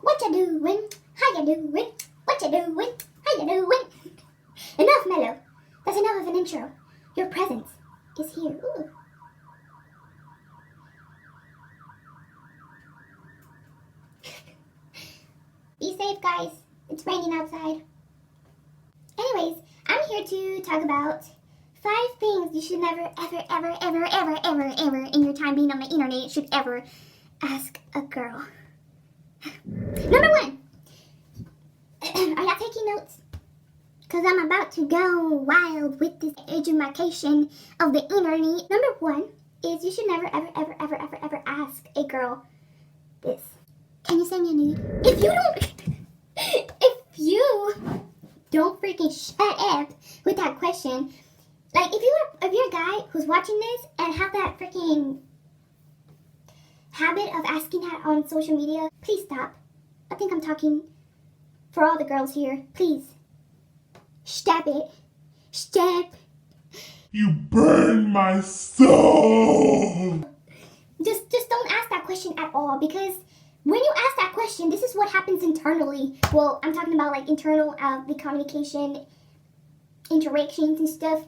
What you doing? How you doing? What you doing? How you doing? Enough, Melo. That's enough of an intro. Your presence is here. Ooh. Be safe, guys. It's raining outside. Anyways, I'm here to talk about 5 things you should never, ever in your time being on the internet should ever ask a girl. Number 1. Are y'all taking notes? Because I'm about to go wild with this education of the internet. Number 1 is you should never, ever ask a girl this. Can you send me a nude? If you don't freaking shut up with that question, like if you're a guy who's watching this and have that freaking habit of asking that on social media, please stop. I think I'm talking for all the girls here. Please. Stop it. Stop. You burn my soul. Just don't ask that question at all, because when you ask that question, this is what happens internally. Well, I'm talking about like internal the communication interactions and stuff.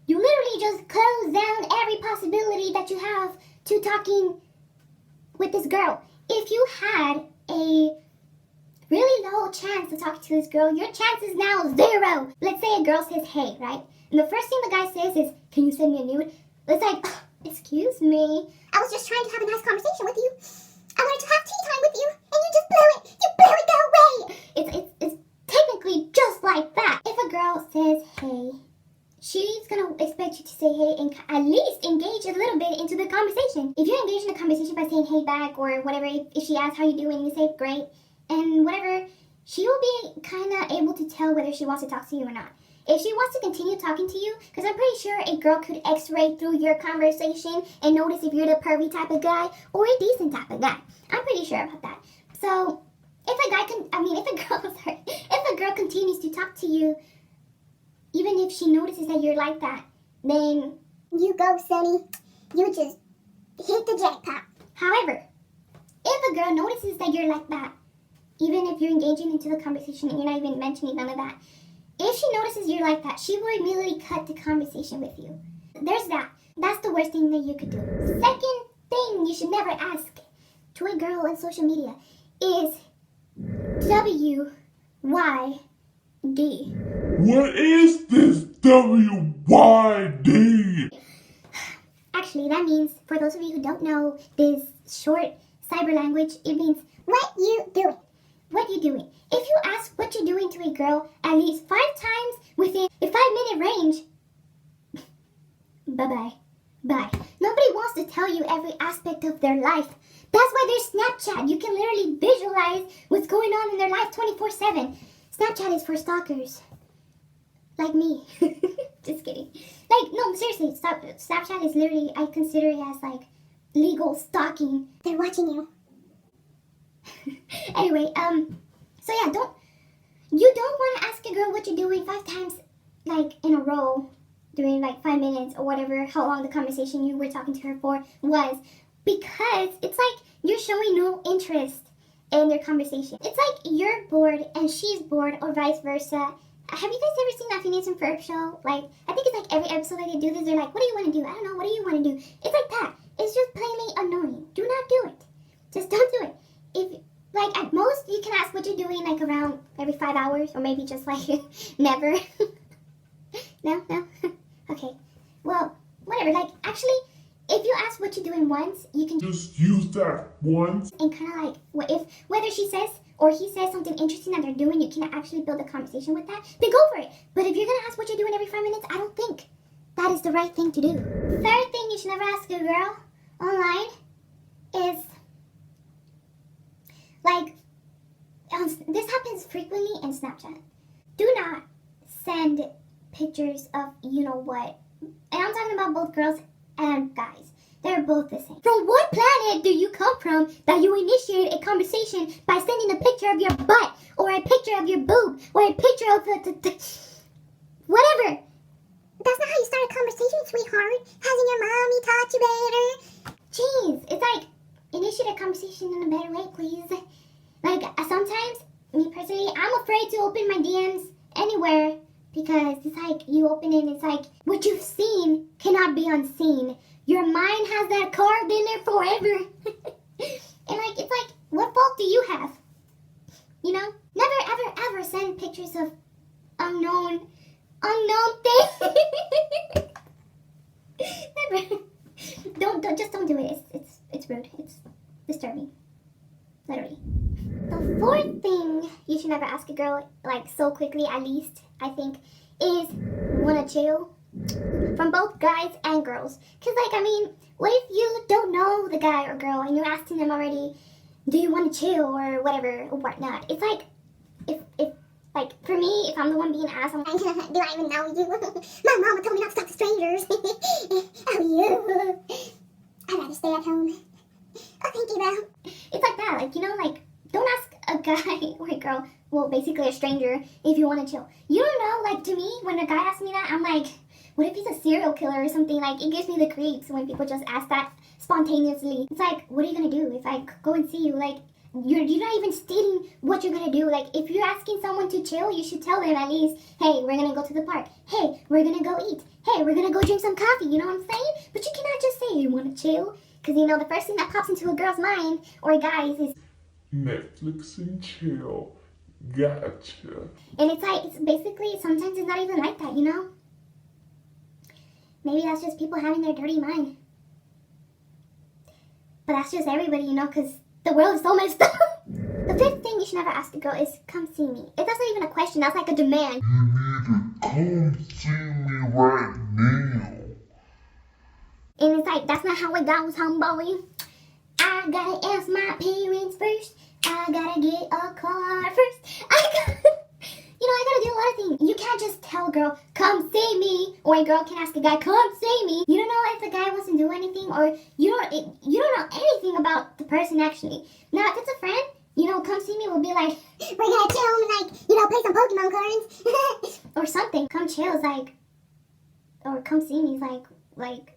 You literally just close down every possibility that you have to talking with this girl. If you had a really low chance of talking to this girl, your chance is now 0. Let's say a girl says, hey, right? And the first thing the guy says is, can you send me a nude? It's like, excuse me. I was just trying to have a nice conversation with you. I wanted to have tea time with you, and you just blew it. You blew it away. It's technically just like that. If a girl says, hey, she's gonna expect you to say hey and at least engage a little bit into the conversation. If you engage in the conversation by saying hey back or whatever, if she asks how you doing, you say great, and whatever, she will be kind of able to tell whether she wants to talk to you or not. If she wants to continue talking to you, because I'm pretty sure a girl could x-ray through your conversation and notice if you're the pervy type of guy or a decent type of guy. I'm pretty sure about that. So, if a girl continues to talk to you, even if she notices that you're like that, then you go, Sonny. You just hit the jackpot. However, if a girl notices that you're like that, even if you're engaging into the conversation and you're not even mentioning none of that, if she notices you're like that, she will immediately cut the conversation with you. There's that. That's the worst thing that you could do. Second thing you should never ask to a girl on social media is WYD. What is this WYD? Actually, that means, for those of you who don't know this short cyber language, it means, what you doing? What you doing? If you ask what you're doing to a girl at least 5 times within a 5-minute range, bye-bye. Bye. Nobody wants to tell you every aspect of their life. That's why there's Snapchat. You can literally visualize what's going on in their life 24/7. Snapchat is for stalkers. Like me. Just kidding. Like, no, seriously, Snapchat is literally, I consider it as like legal stalking. They're watching you. Anyway, so yeah, you don't want to ask a girl what you're doing 5 times, like, in a row, during, like, 5 minutes, or whatever, how long the conversation you were talking to her for was, because it's like you're showing no interest in their conversation. It's like you're bored and she's bored, or vice versa. Have you guys ever seen that Phineas and Ferb show? Like, I think it's like every episode that they do this, they're like, what do you want to do? I don't know, what do you want to do? It's like that. It's just plainly annoying. Do not do it. Just don't do it. If, like, at most, you can ask what you're doing, like, around every 5 hours, or maybe just, like, never. No? Okay. Well, whatever. Like, actually, if you ask what you're doing once, you can just use that once. And kind of, like, whether she says or he says something interesting that they're doing, you can actually build a conversation with that, then go for it. But if you're going to ask what you're doing every 5 minutes, I don't think that is the right thing to do. Third thing you should never ask a girl online is, like, this happens frequently in Snapchat. Do not send pictures of you-know-what. And I'm talking about both girls and guys. They're both the same. From what planet do you come from that you initiate a conversation by sending a picture of your butt, or a picture of your boob, or a picture of whatever? That's not how you start a conversation, sweetheart. Hasn't your mommy taught you better? Jeez, it's like, initiate a conversation in a better way, please. Like, sometimes, me personally, I'm afraid to open my DMs anywhere because it's like, you open it and it's like, what you've seen cannot be unseen. Your mind has that carved in there forever. And like, it's like, what fault do you have? You know? Never, ever, ever send pictures of unknown things. Never. Don't do it. It's rude. It's disturbing. Literally. The fourth thing you should never ask a girl, like so quickly at least, I think, is wanna chill? From both guys and girls. Cause like, I mean, what if you don't know the guy or girl and you're asking them already, do you wanna chill or whatever or whatnot? It's like, if like, for me, if I'm the one being asked, I'm like, do I even know you? My mama told me not to talk to strangers. Oh, you. I'd rather stay at home. Oh, thank you, though. It's like that, like, you know, like, don't ask a guy or a girl, well, basically a stranger, if you want to chill. You don't know, like, to me, when a guy asks me that, I'm like, what if he's a serial killer or something? Like, it gives me the creeps when people just ask that spontaneously. It's like, what are you going to do if I go and see you? Like, you're not even stating what you're going to do. Like, if you're asking someone to chill, you should tell them at least, hey, we're going to go to the park. Hey, we're going to go eat. Hey, we're going to go drink some coffee. You know what I'm saying? But you cannot just say you want to chill. Because, you know, the first thing that pops into a girl's mind, or a guy's, is Netflix and chill. Gotcha. And it's like, it's basically, sometimes it's not even like that, you know? Maybe that's just people having their dirty mind. But that's just everybody, you know, because the world is so messed up. The fifth thing you should never ask a girl is, come see me. That's not even a question, that's like a demand. You need to come see me right now. And it's like, that's not how it goes, homeboy. I gotta ask my parents first. I gotta get a car first. I gotta do a lot of things. You can't just tell a girl, come see me. Or a girl can ask a guy, come see me. You don't know if the guy wants to do anything, or you don't know anything about the person actually. Now, if it's a friend, you know, come see me will be like, we're gonna chill and like, you know, play some Pokemon cards. Or something. Come chill is like, or come see me is like,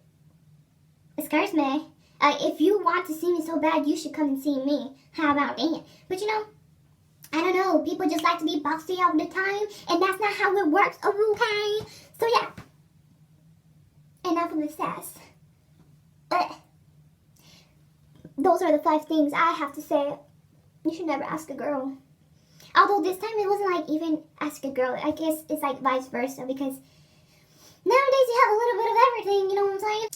it scares me. If you want to see me so bad, you should come and see me. How about that? But you know, I don't know. People just like to be bossy all the time, and that's not how it works, okay? So yeah, enough of the sass. Those are the 5 things I have to say you should never ask a girl. Although this time it wasn't like even ask a girl. I guess it's like vice versa, because nowadays you have a little bit of everything, you know what I'm saying?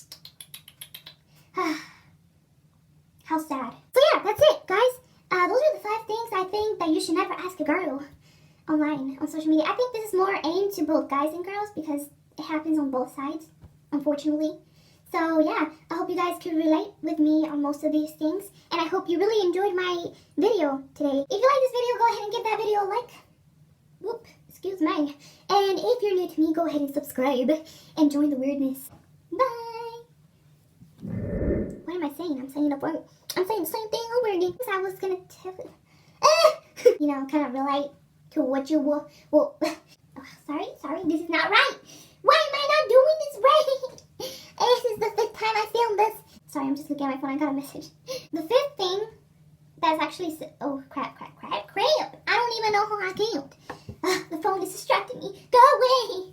How sad. So yeah, that's it, guys. Those are the 5 things I think that you should never ask a girl online, on social media. I think this is more aimed to both guys and girls because it happens on both sides, unfortunately. So yeah, I hope you guys could relate with me on most of these things. And I hope you really enjoyed my video today. If you like this video, go ahead and give that video a like. Whoop, excuse me. And if you're new to me, go ahead and subscribe and join the weirdness. Bye. What am I saying? I'm saying the same thing over again. I was gonna tell it. You know, kind of relate to what you will. Well, sorry, this is not right. Why am I not doing this right? This is the 5th time I filmed this. Sorry, I'm just looking at my phone. I got a message. The 5th thing that's actually, oh crap. I don't even know how I count. The phone is distracting me. Go away.